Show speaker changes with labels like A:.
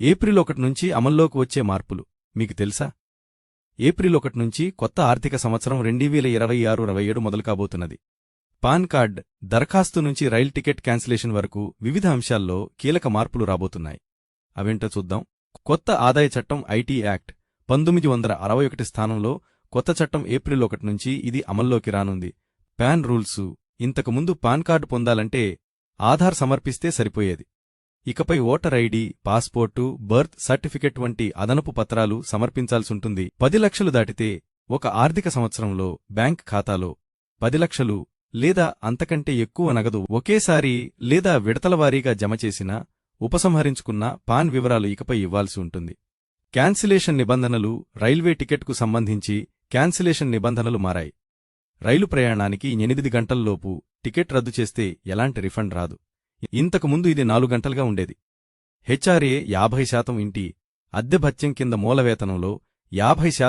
A: April 1 నుంచి అమల్లోకి వచ్చే మార్పులు మీకు తెలుసా? ఏప్రిల్ 1 నుంచి కొత్త ఆర్థిక సంవత్సరం 2026-27 మొదలు కాబోతున్నది. పాన్ కార్డ్ దరఖాస్తు నుంచి రైల్ టికెట్ క్యాన్సిలేషన్ వరకు వివిధ అంశాల్లో కీలక మార్పులు రాబోతున్నాయి. అవేంటో చూద్దాం. కొత్త ఆదాయ చట్టం ఐటీ యాక్ట్ 1961 స్థానంలో కొత్త చట్టం ఏప్రిల్ 1 నుంచి ఇది అమల్లోకి రానుంది. పాన్ రూల్సు ఇంతకుముందు పాన్ కార్డు పొందాలంటే ఆధార్ సమర్పిస్తే సరిపోయేది. ఇకపై voter ID, passport, birth certificate వంటి అదనపు పత్రాలు సమర్పించాల్సుంటుంది. 10 లక్షలు దాటితే ఒక ఆర్థిక సంవత్సరంలో బ్యాంక్ ఖాతాలో 10 లక్షలు లేదా అంతకంటే ఎక్కువ నగదు ఒకేసారి లేదా విడతలవారీగా జమ చేసినా, ఉపసంహరించుకున్న పాన్ వివరాలు ఇకపై ఇవ్వాల్సి ఉంటుంది. క్యాన్సిలేషన్ నిబంధనలు రైల్వే టికెట్కు సంబంధించి క్యాన్సిలేషన్ నిబంధనలు మారాయి. రైలు ప్రయాణానికి 8 గంటల్లోపు టికెట్ రద్దు చేస్తే ఎలాంటి రిఫండ్ రాదు. ఇంతకుముందు ఇది 4 గంటలుగా ఉండేది. హెచ్ఆర్ఏ 50% ఇంటి అద్దె భత్యం కింద మూలవేతనంలో 50%